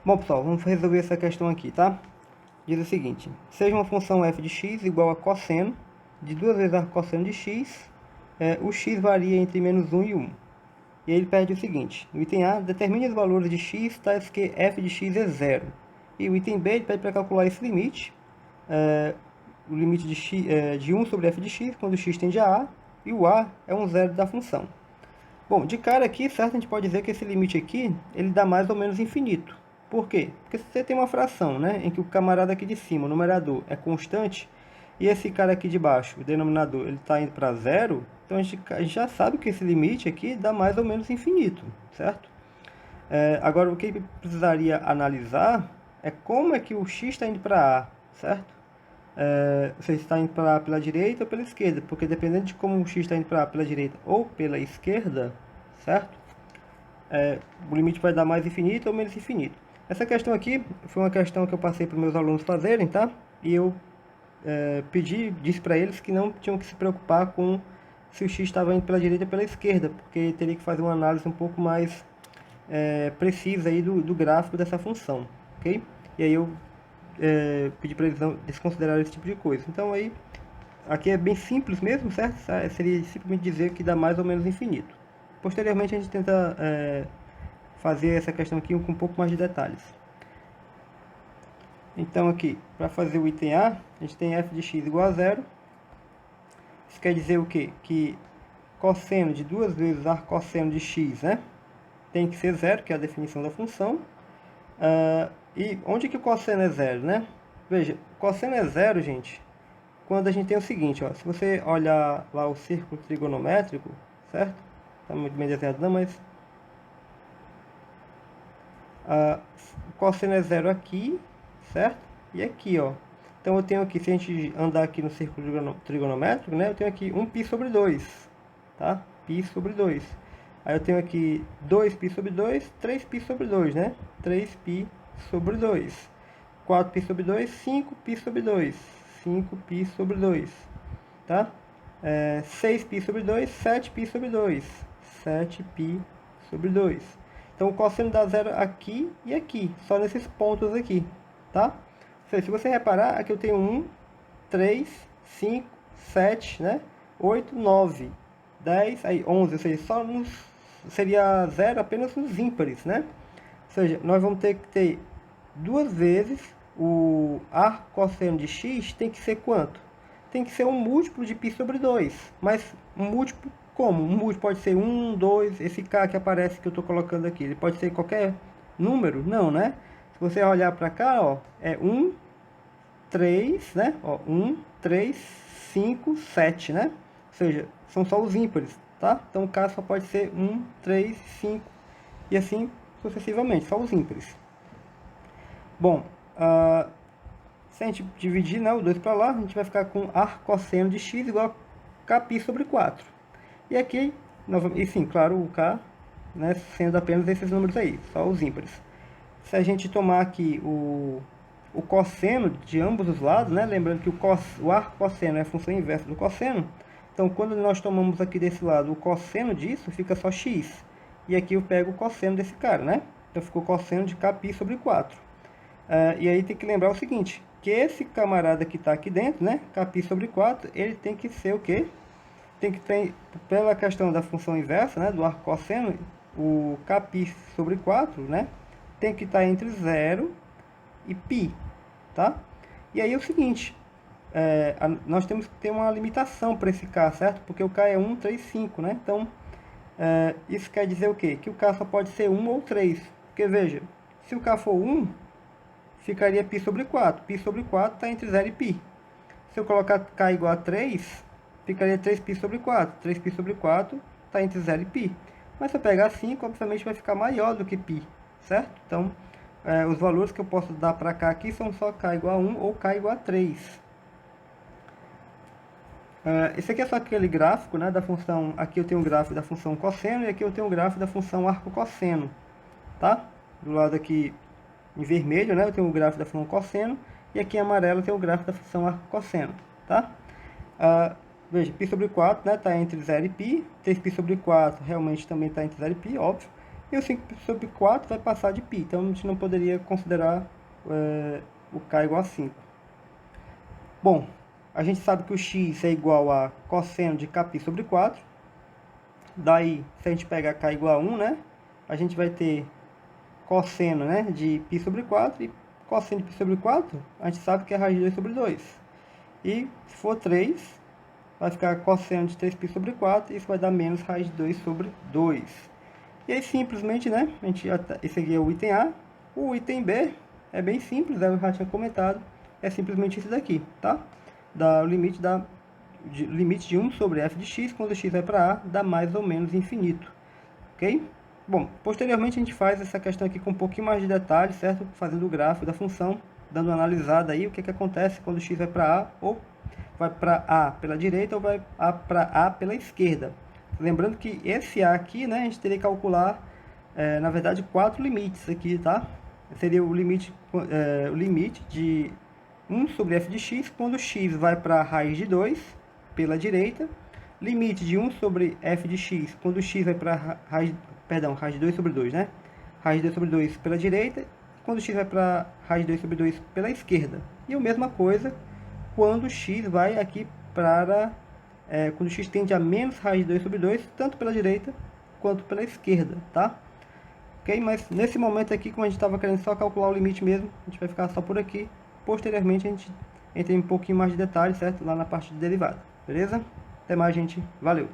Bom, pessoal, vamos resolver essa questão aqui, tá? Diz o seguinte: seja uma função f de x igual a cosseno de 2 vezes arcosseno de x, o x varia entre menos 1 e 1. E aí ele pede o seguinte: no item A, determine os valores de x tais que f de x é zero. E o item B ele pede para calcular esse limite, o limite de, x, de 1 sobre f de x, quando x tende a A, e o A é um zero da função. Bom, de cara aqui, certo, a gente pode dizer que esse limite aqui, ele dá mais ou menos infinito. Por quê? Porque se você tem uma fração, né, em que o camarada aqui de cima, o numerador, é constante, e esse cara aqui de baixo, o denominador, ele está indo para zero, então a gente já sabe que esse limite aqui dá mais ou menos infinito, certo? Agora, o que precisaria analisar é como é que o x está indo para A, certo? Você está indo para A pela direita ou pela esquerda, porque dependendo de como o x está indo para A pela direita ou pela esquerda, certo? O limite vai dar mais infinito ou menos infinito. Essa questão aqui foi uma questão que eu passei para os meus alunos fazerem, tá? E eu disse para eles que não tinham que se preocupar com se o x estava indo pela direita ou pela esquerda, porque teria que fazer uma análise um pouco mais precisa aí do gráfico dessa função, ok? E aí eu pedi para eles não desconsiderarem esse tipo de coisa. Então aí, aqui é bem simples mesmo, certo? Seria simplesmente dizer que dá mais ou menos infinito. Posteriormente a gente tenta fazer essa questão aqui com um pouco mais de detalhes. Então aqui, para fazer o item A, a gente tem f de x igual a zero. Isso quer dizer o quê? Que cosseno de 2 vezes arcosseno de x, né? Tem que ser zero, que é a definição da função. E onde que o cosseno é zero, né? Veja, cosseno é zero, gente, quando a gente tem o seguinte, ó, se você olhar lá o círculo trigonométrico, certo? Tá muito bem desenhado não, mas o cosseno é zero aqui, certo? E aqui, ó. Então eu tenho aqui, se a gente andar aqui no círculo trigonométrico, né? Eu tenho aqui 1π sobre 2, tá? Π sobre 2. Aí eu tenho aqui 2π sobre 2, 3π sobre 2, né? 3π sobre 2. 4π sobre 2, 5π sobre 2. 5π sobre 2, tá? 6π sobre 2, 7π sobre 2. 7π sobre 2. Então o cosseno dá zero aqui e aqui, só nesses pontos aqui, tá? Se você reparar, aqui eu tenho 1, 3, 5, 7, né? 8, 9, 10, aí 11, ou seja, seria zero apenas nos ímpares, né? Ou seja, nós vamos ter que ter duas vezes o arcosseno de x tem que ser quanto? Tem que ser um múltiplo de π sobre 2. Mas um múltiplo como? Um múltiplo pode ser 1, 2, esse k que aparece que eu estou colocando aqui. Ele pode ser qualquer número? Não, né? Se você olhar para cá, ó, é 1, 3, né? Ó, 1, 3, 5, 7, né? Ou seja, são só os ímpares, tá? Então o k só pode ser 1, 3, 5 e assim sucessivamente, só os ímpares. Bom, se a gente dividir, né, o 2 para lá, a gente vai ficar com arcosseno de x igual a kπ sobre 4. E aqui, e sim, claro, o k, né, sendo apenas esses números aí, só os ímpares. Se a gente tomar aqui o cosseno de ambos os lados, né, lembrando que o arcosseno é a função inversa do cosseno, então quando nós tomamos aqui desse lado o cosseno disso, fica só x. E aqui eu pego o cosseno desse cara, né? Então ficou cosseno de kπ sobre 4. E aí tem que lembrar o seguinte, que esse camarada que está aqui dentro, né, kπ sobre 4, ele tem que ser o quê? Tem que ter, pela questão da função inversa, né, do arcosseno, o kπ sobre 4, né, tem que estar entre 0 e π, tá? E aí é o seguinte, nós temos que ter uma limitação para esse k, certo? Porque o k é 1, 3, 5, né? Então, isso quer dizer o quê? Que o k só pode ser 1 ou 3. Porque, veja, se o k for 1, ficaria π sobre 4. Π sobre 4 está entre 0 e π. Se eu colocar k igual a 3, ficaria 3π sobre 4. 3π sobre 4 está entre 0 e π. Mas se eu pegar 5, obviamente vai ficar maior do que π, certo? Então, os valores que eu posso dar para k aqui são só k igual a 1 ou k igual a 3. Esse aqui é só aquele gráfico, né, da função. Aqui eu tenho um gráfico da função cosseno e aqui eu tenho um gráfico da função arcocosseno, tá? Do lado aqui em vermelho, né, eu tenho o gráfico da função cosseno, e aqui em amarelo eu tenho o gráfico da função arcocosseno, tá? Veja, π sobre 4, né, está entre 0 e π, 3π sobre 4 realmente também está entre 0 e π, óbvio, e o 5 sobre 4 vai passar de π. Então a gente não poderia considerar o k igual a 5. Bom, a gente sabe que o x é igual a cosseno de kπ sobre 4. Daí, se a gente pegar k igual a 1, né, a gente vai ter cosseno, né, de π sobre 4. E cosseno de π sobre 4, a gente sabe que é raiz de 2 sobre 2. E se for 3, vai ficar cosseno de 3π sobre 4. E isso vai dar menos raiz de 2 sobre 2. E aí, simplesmente, né, esse aqui é o item A. O item B é bem simples, eu já tinha comentado. É simplesmente isso daqui, tá? O limite de 1 sobre f de x, quando x vai para a, dá mais ou menos infinito. Ok? Bom, posteriormente a gente faz essa questão aqui com um pouquinho mais de detalhe, certo? Fazendo o gráfico da função, dando uma analisada aí, o que acontece quando x vai para a, ou vai para a pela direita, ou vai para a pela esquerda. Lembrando que esse a aqui, né, a gente teria que calcular, na verdade, 4 limites aqui, tá? Seria o limite de 1 sobre f de x, quando x vai para a raiz de 2, pela direita. Limite de 1 sobre f de x, quando x vai para a raiz de 2 sobre 2, né? Raiz de 2 sobre 2 pela direita, quando x vai para a raiz de 2 sobre 2 pela esquerda. E a mesma coisa quando x vai aqui para... quando x tende a menos raiz de 2 sobre 2, tanto pela direita quanto pela esquerda, tá? Ok? Mas nesse momento aqui, como a gente estava querendo só calcular o limite mesmo, a gente vai ficar só por aqui. Posteriormente a gente entra em um pouquinho mais de detalhes, certo? Lá na parte de derivada, beleza? Até mais, gente. Valeu!